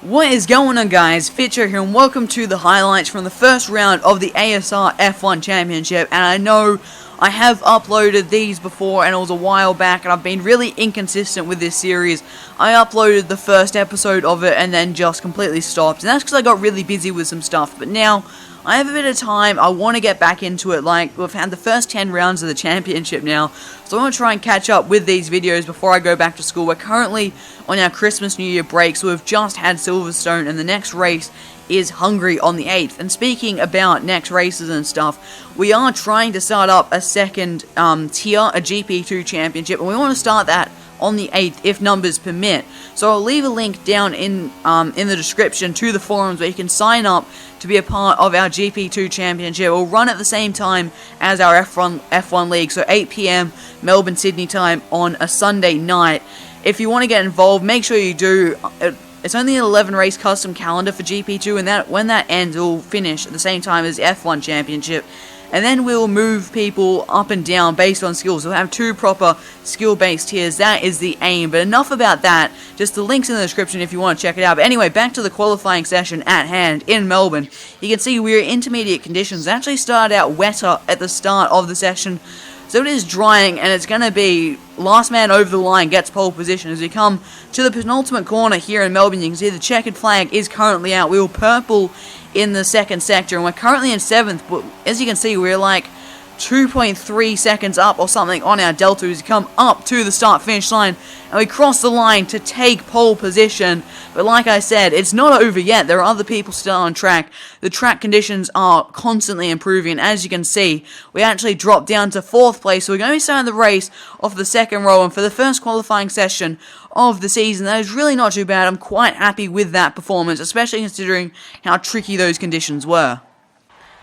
What is going on, guys? Fitcho here, and welcome to the highlights from the first round of the ASR F1 Championship. And I know I have uploaded these before, and it was a while back, and I've been really inconsistent with this series. I uploaded the first episode of it and then just completely stopped, and that's because I got really busy with some stuff. But now I have a bit of time. I want to get back into it. Like, we've had the first 10 rounds of the championship now, so I want to try and catch up with these videos before I go back to school. We're currently on our Christmas New Year break, so we've just had Silverstone, and the next race is Hungary on the 8th. And speaking about next races and stuff, we are trying to start up a second tier, a GP2 championship, and we want to start that on the 8th if numbers permit. So I'll leave a link down in the description to the forums where you can sign up to be a part of our GP2 championship. We'll run at the same time as our F1 league, so 8 PM Melbourne Sydney time on a Sunday night. If you want to get involved, make sure you do. It's only an 11 race custom calendar for GP2, and when that ends, it will finish at the same time as the F1 championship. And then we'll move people up and down based on skills. We'll have 2 proper skill-based tiers. That is the aim. But enough about that. Just the link's in the description if you want to check it out. But anyway, back to the qualifying session at hand in Melbourne. You can see we're intermediate conditions. It actually started out wetter at the start of the session. So it is drying, and it's going to be last man over the line gets pole position. As we come to the penultimate corner here in Melbourne, you can see the checkered flag is currently out. We were purple in the second sector, and we're currently in 7th, but as you can see, we're like 2.3 seconds up or something on our delta as we come up to the start-finish line, and we cross the line to take pole position. But like I said, it's not over yet. There are other people still on track. The track conditions are constantly improving, and as you can see, we actually dropped down to 4th place, so we're going to be starting the race off the second row, and for the first qualifying session of the season, that is really not too bad. I'm quite happy with that performance, especially considering how tricky those conditions were.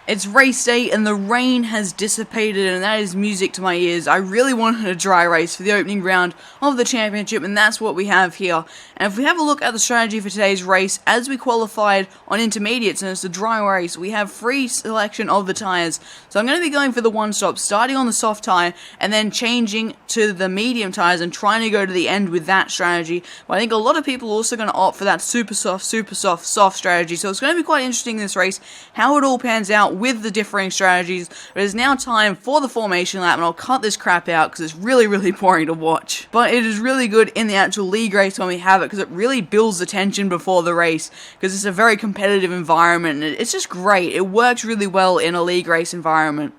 It's race day and the rain has dissipated, and that is music to my ears. I really wanted a dry race for the opening round of the championship, and that's what we have here. And if we have a look at the strategy for today's race, as we qualified on intermediates and it's a dry race, we have free selection of the tyres. So I'm going to be going for the one-stop, starting on the soft tyre and then changing to the medium tyres and trying to go to the end with that strategy. But I think a lot of people are also going to opt for that super soft strategy. So it's going to be quite interesting in this race, how it all pans out with the differing strategies. But it is now time for the formation lap, and I'll cut this crap out because it's really boring to watch. But it is really good in the actual league race when we have it, because it really builds the tension before the race, because it's a very competitive environment, and it's just great. It works really well in a league race environment.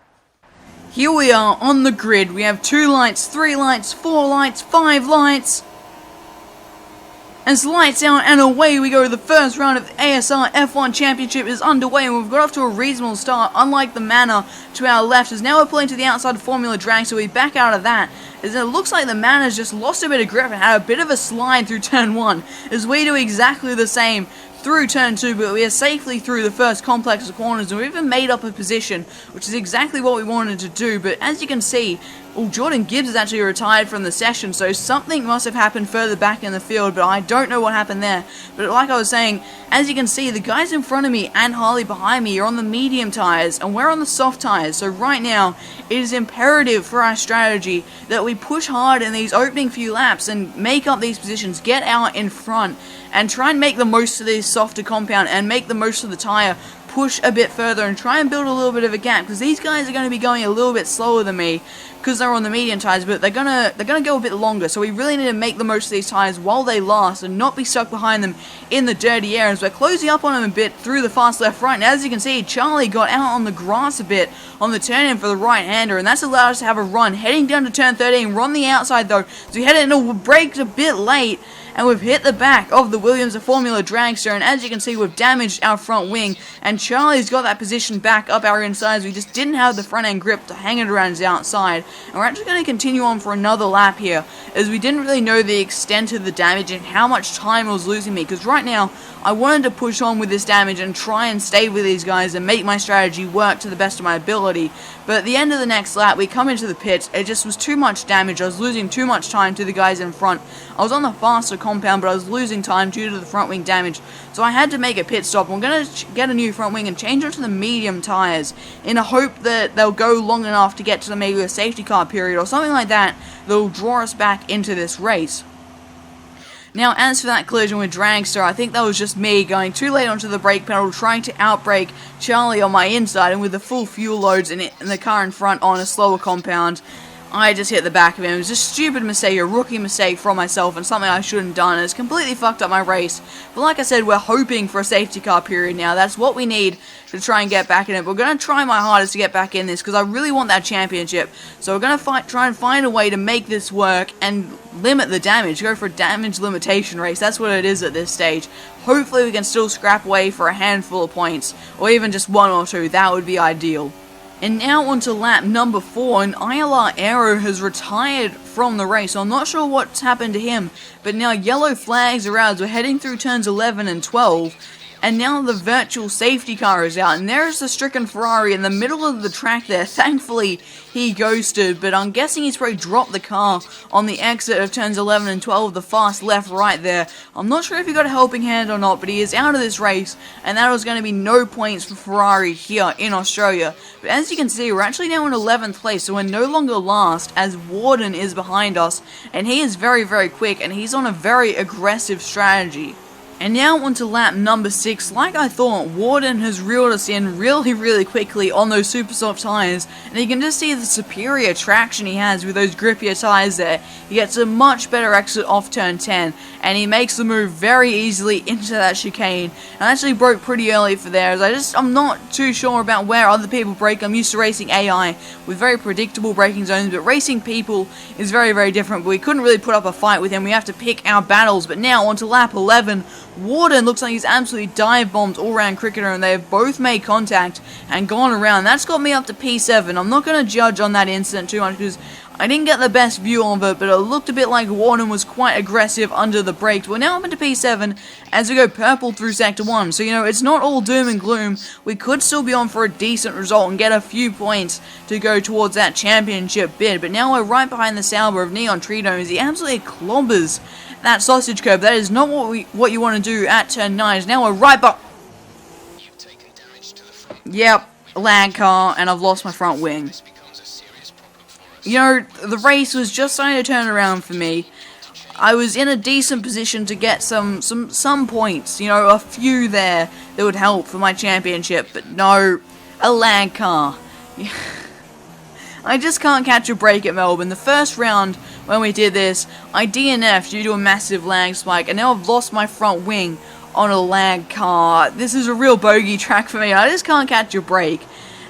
Here we are on the grid. We have 2 lights, 3 lights, 4 lights, 5 lights. And it's lights out, and away we go. The first round of the ASR F1 Championship is underway, and we've got off to a reasonable start, unlike the Manor to our left, as now we're pulling to the outside of Formula Drag, so we back out of that. As it looks like the Manor's just lost a bit of grip and had a bit of a slide through turn 1, as we do exactly the same through turn 2, but we are safely through the first complex of corners, and we've even made up a position, which is exactly what we wanted to do. But as you can see, Jordan Gibbs is actually retired from the session, so something must have happened further back in the field, but I don't know what happened there. But like I was saying, as you can see, the guys in front of me and Harley behind me are on the medium tyres, and we're on the soft tyres. So right now, it is imperative for our strategy that we push hard in these opening few laps and make up these positions, get out in front, and try and make the most of this softer compound and make the most of the tyre, push a bit further and try and build a little bit of a gap, because these guys are going to be going a little bit slower than me because they're on the medium tyres, but they're gonna go a bit longer, so we really need to make the most of these tyres while they last and not be stuck behind them in the dirty areas. We're closing up on them a bit through the fast left right, and as you can see, Charlie got out on the grass a bit on the turn-in for the right-hander, and that's allowed us to have a run heading down to turn 13. We're on the outside though, so we head into a break a bit late, and we've hit the back of the Williams of Formula Dragster, and as you can see, we've damaged our front wing, and Charlie's got that position back up our insides. We just didn't have the front end grip to hang it around his outside, and we're actually going to continue on for another lap here, as we didn't really know the extent of the damage and how much time it was losing me, because right now, I wanted to push on with this damage and try and stay with these guys and make my strategy work to the best of my ability. But at the end of the next lap, we come into the pits. It just was too much damage. I was losing too much time to the guys in front. I was on the faster compound, but I was losing time due to the front wing damage. So I had to make a pit stop. I'm going to get a new front wing and change it to the medium tyres in a hope that they'll go long enough to get to maybe a safety car period or something like that that will draw us back into this race. Now, as for that collision with Dragster, I think that was just me going too late onto the brake pedal, trying to outbrake Charlie on my inside, and with the full fuel loads in the car in front on a slower compound, I just hit the back of him. It was a stupid mistake, a rookie mistake from myself, and something I shouldn't have done. It's completely fucked up my race. But like I said, we're hoping for a safety car period now. That's what we need to try and get back in it. We're going to try my hardest to get back in this, because I really want that championship. So we're going to try and find a way to make this work and limit the damage. Go for a damage limitation race. That's what it is at this stage. Hopefully we can still scrap away for a handful of points, or even just 1 or 2. That would be ideal. And now onto lap number 4, and ILR Aero has retired from the race. So I'm not sure what's happened to him, but now yellow flags are out as we're heading through turns 11 and 12. And now the virtual safety car is out, and there's the stricken Ferrari in the middle of the track there. Thankfully, he ghosted, but I'm guessing he's probably dropped the car on the exit of turns 11 and 12, the fast left-right there. I'm not sure if he got a helping hand or not, but he is out of this race, and that was going to be no points for Ferrari here in Australia. But as you can see, we're actually now in 11th place, so we're no longer last, as Warden is behind us, and he is very, very quick, and he's on a very aggressive strategy. And now onto lap number 6. Like I thought, Warden has reeled us in really, really quickly on those super soft tyres, and you can just see the superior traction he has with those grippier tyres there. He gets a much better exit off turn 10, and he makes the move very easily into that chicane. And I actually broke pretty early for there, as I'm not too sure about where other people brake. I'm used to racing AI with very predictable braking zones, but racing people is very, very different. But we couldn't really put up a fight with him. We have to pick our battles. But now onto lap 11. Warden looks like he's absolutely dive-bombed all-round Cricketer, and they have both made contact and gone around. That's got me up to P7. I'm not going to judge on that incident too much, because I didn't get the best view of it, but it looked a bit like Warden was quite aggressive under the brakes. We're now up into P7 as we go purple through Sector 1. So, it's not all doom and gloom. We could still be on for a decent result and get a few points to go towards that championship bid. But now we're right behind the Sauber of Neon Tridomes. He absolutely clobbers that sausage curb. That is not what you want to do at turn 9. Now we're right back. Yep, lag car, and I've lost my front wing. The race was just starting to turn around for me. I was in a decent position to get some points, a few there that would help for my championship, but no, a lag car. I just can't catch a break at Melbourne. The first round, when we did this, I DNF'd due to a massive lag spike, and now I've lost my front wing on a lag car. This is a real bogey track for me. I just can't catch a break.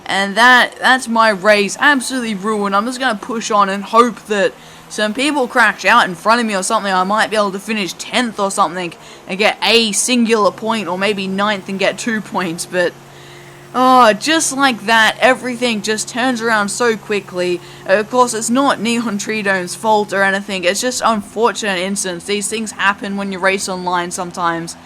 And that's my race absolutely ruined. I'm just going to push on and hope that some people crash out in front of me or something. I might be able to finish 10th or something and get a singular point, or maybe 9th and get 2 points. But just like that, everything just turns around so quickly. Of course, it's not Neon Tridome's fault or anything. It's just unfortunate incidents. These things happen when you race online sometimes.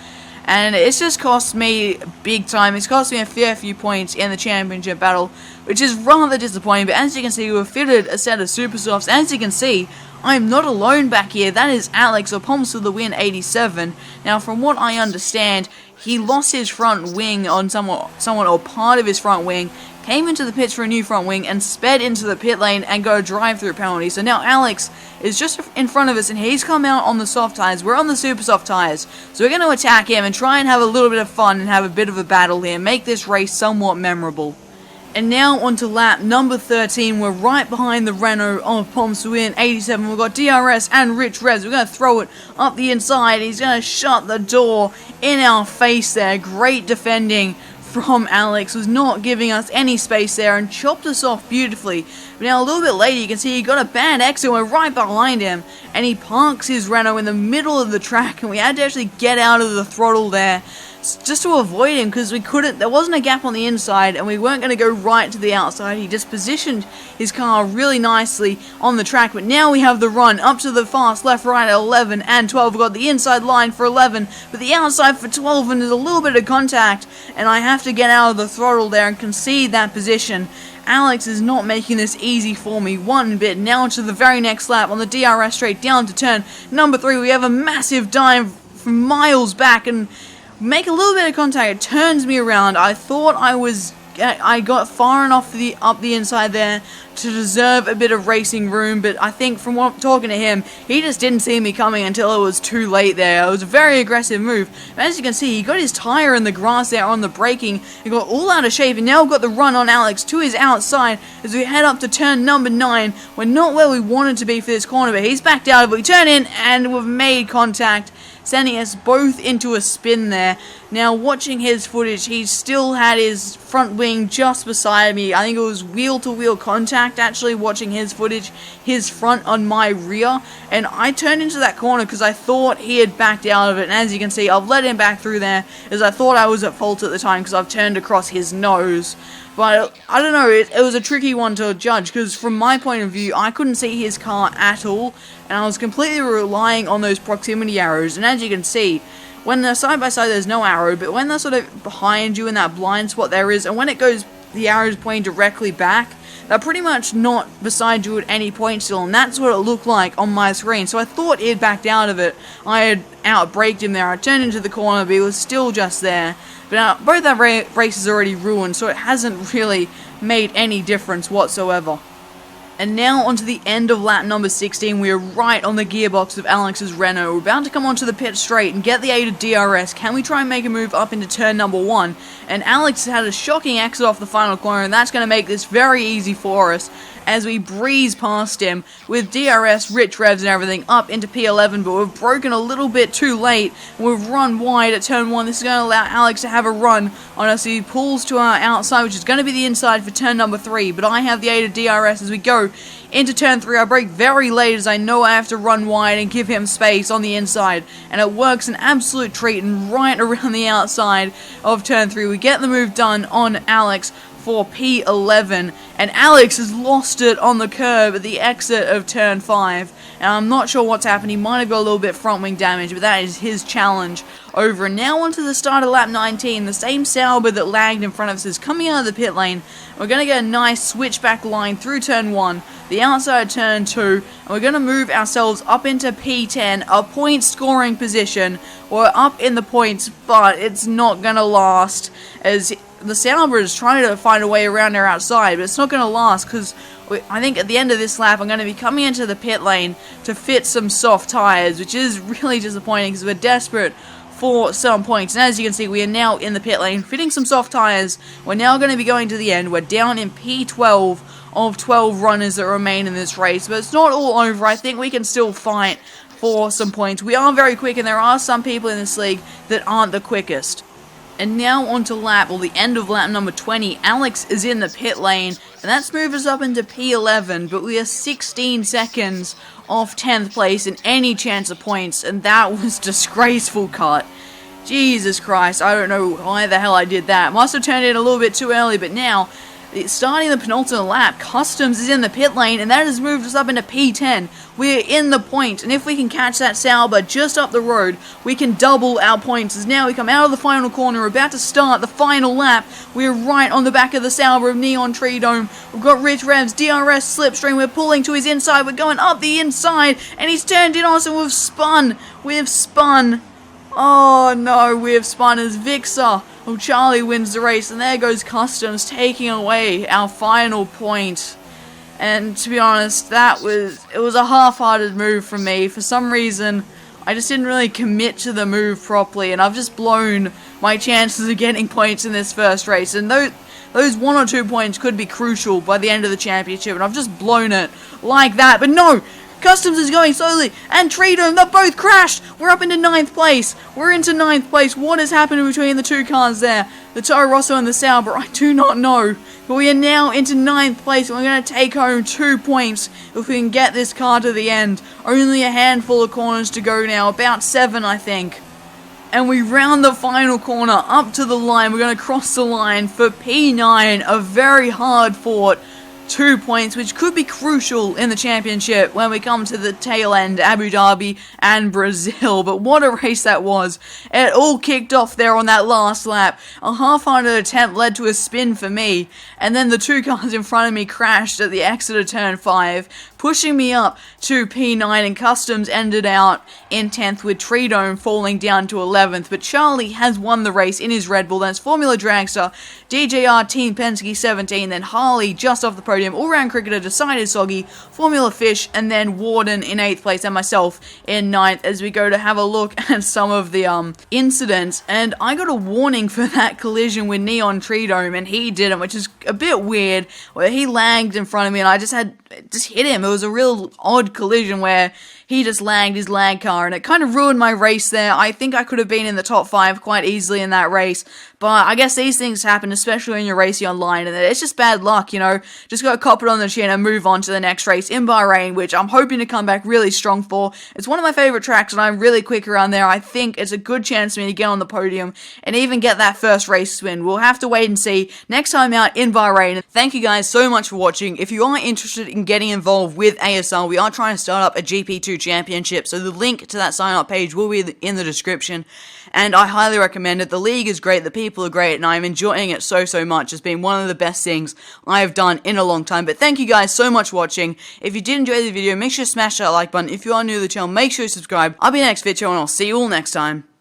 And it's just cost me big time. It's cost me a fair few points in the championship battle, which is rather disappointing. But as you can see, we've fitted a set of super softs. As you can see, I'm not alone back here. That is Alex, or Pumps for the Win 87. Now, from what I understand, he lost his front wing on someone or part of his front wing, came into the pits for a new front wing, and sped into the pit lane and got a drive-through penalty. So now Alex is just in front of us, and he's come out on the soft tyres. We're on the super soft tyres. So we're going to attack him and try and have a little bit of fun and have a bit of a battle here, make this race somewhat memorable. And now onto lap number 13. We're right behind the Renault of Pumps to Win 87. We've got DRS and Rich Rez. We're going to throw it up the inside. He's going to shut the door in our face there. Great defending from Alex, was not giving us any space there and chopped us off beautifully. But now a little bit later, you can see he got a bad exit. We're right behind him, and he parks his Renault in the middle of the track, and we had to actually get out of the throttle there just to avoid him, because there wasn't a gap on the inside, and we weren't going to go right to the outside. He just positioned his car really nicely on the track. But now we have the run up to the fast left, right at 11 and 12. We've got the inside line for 11, but the outside for 12, and there's a little bit of contact, and I have to get out of the throttle there and concede that position. Alex is not making this easy for me one bit. Now to the very next lap on the DRS straight down to turn number 3. We have a massive dive from miles back and make a little bit of contact. It turns me around. I thought I was I got far enough up the inside there to deserve a bit of racing room, but I think from what I'm talking to him, he just didn't see me coming until it was too late there. It was a very aggressive move. As you can see, he got his tyre in the grass there on the braking. He got all out of shape, and now we've got the run on Alex to his outside as we head up to turn number 9. We're not where we wanted to be for this corner, but he's backed out of it. We turn in, and we've made contact, sending us both into a spin there. Now, watching his footage, he still had his front wing just beside me. I think it was wheel-to-wheel contact, actually, watching his footage, his front on my rear. And I turned into that corner because I thought he had backed out of it. And as you can see, I've let him back through there as I thought I was at fault at the time because I've turned across his nose. But I don't know, it was a tricky one to judge because from my point of view, I couldn't see his car at all, and I was completely relying on those proximity arrows. And as you can see, when they're side by side, there's no arrow, but when they're sort of behind you in that blind spot, there is, and when it goes, the arrow's pointing directly back, they're pretty much not beside you at any point still, and that's what it looked like on my screen. So I thought he had backed out of it. I had out-braked him there. I turned into the corner, but he was still just there. But both our races are already ruined, so it hasn't really made any difference whatsoever. And now onto the end of lap number 16, we are right on the gearbox of Alex's Renault. We're about to come onto the pit straight and get the A to DRS. Can we try and make a move up into turn number 1? And Alex had a shocking exit off the final corner, and that's going to make this very easy for us as we breeze past him with DRS, rich revs and everything up into P11, but we've broken a little bit too late. We've run wide at turn 1. This is going to allow Alex to have a run on us. He pulls to our outside, which is going to be the inside for turn number 3, but I have the A to DRS as we go into turn 3. I brake very late as I know I have to run wide and give him space on the inside, and it works an absolute treat, and right around the outside of turn 3 we get the move done on Alex for P11, and Alex has lost it on the curb at the exit of turn 5, and I'm not sure what's happened. He might have got a little bit front wing damage, but that is his challenge over. And now onto the start of lap 19, the same Sauber that lagged in front of us is coming out of the pit lane. We're going to get a nice switchback line through turn 1, the outside of turn 2, and we're going to move ourselves up into P10, a point scoring position. We're up in the points, but it's not going to last as the Sauber is trying to find a way around our outside, but it's not going to last because I think at the end of this lap I'm going to be coming into the pit lane to fit some soft tyres, which is really disappointing because we're desperate for some points. And as you can see, we are now in the pit lane fitting some soft tyres. We're now going to be going to the end. We're down in P12 of 12 runners that remain in this race, but it's not all over. I think we can still fight for some points. We are very quick, and there are some people in this league that aren't the quickest. And now onto the end of lap number 20. Alex is in the pit lane, and that's moved us up into P11, but we are 16 seconds off 10th place and any chance of points, and that was disgraceful cut. Jesus Christ, I don't know why the hell I did that. Must have turned in a little bit too early, but now, starting the penultimate lap, Customs is in the pit lane, and that has moved us up into P10. We're in the point, and if we can catch that Sauber just up the road, we can double our points. As now we come out of the final corner, we're about to start the final lap. We're right on the back of the Sauber of Neon Tree Dome. We've got rich revs, DRS, slipstream. We're pulling to his inside. We're going up the inside, and he's turned in on us, and we've spun. We've spun. Oh no, we've spun as Vixar. Oh, Charlie wins the race, and there goes Customs taking away our final point. And to be honest, it was a half-hearted move from me. For some reason, I just didn't really commit to the move properly, and I've just blown my chances of getting points in this first race. And those 1 or 2 points could be crucial by the end of the championship, and I've just blown it like that. But no! Customs is going slowly, and Treedom, they both crashed! We're up into 9th place! We're into 9th place! What has happened between the two cars there? The Toro Rosso and the Sauber, I do not know. But we are now into 9th place, and we're going to take home 2 points if we can get this car to the end. Only a handful of corners to go now, about 7 I think. And we round the final corner up to the line. We're going to cross the line for P9, a very hard fought 2 points, which could be crucial in the championship when we come to the tail end, Abu Dhabi and Brazil. But what a race that was. It all kicked off there on that last lap. A half-hearted attempt led to a spin for me, and then the 2 cars in front of me crashed at the exit of turn 5, pushing me up to P9, and Customs ended out in 10th with Treedome falling down to 11th, but Charlie has won the race in his Red Bull. Then it's Formula Dragster, DJR, Team Penske 17, then Harley just off the podium, All-Round Cricketer, Decided Soggy, Formula Fish, and then Warden in 8th place, and myself in 9th, as we go to have a look at some of the incidents. And I got a warning for that collision with Neon Treedome, and he didn't, which is a bit weird, where he lagged in front of me, and I just hit him. It was a real odd collision where he just lagged his lag car, and it kind of ruined my race there. I think I could have been in the top 5 quite easily in that race, but I guess these things happen, especially when you're racing online, and it's just bad luck, you know. Just got to cop it on the chin and move on to the next race in Bahrain, which I'm hoping to come back really strong for. It's one of my favorite tracks, and I'm really quick around there. I think it's a good chance for me to get on the podium and even get that first race win. We'll have to wait and see next time out in Bahrain. Thank you guys so much for watching. If you are interested in getting involved with ASR, we are trying to start up a GP2 championship, so the link to that sign up page will be in the description, and I highly recommend it. The league is great, the people are great, and I'm enjoying it so much. It's been one of the best things I have done in a long time. But thank you guys so much for watching. If you did enjoy the video, make sure to smash that like button. If you are new to the channel, make sure to subscribe. I'll be next Fitcho, and I'll see you all next time.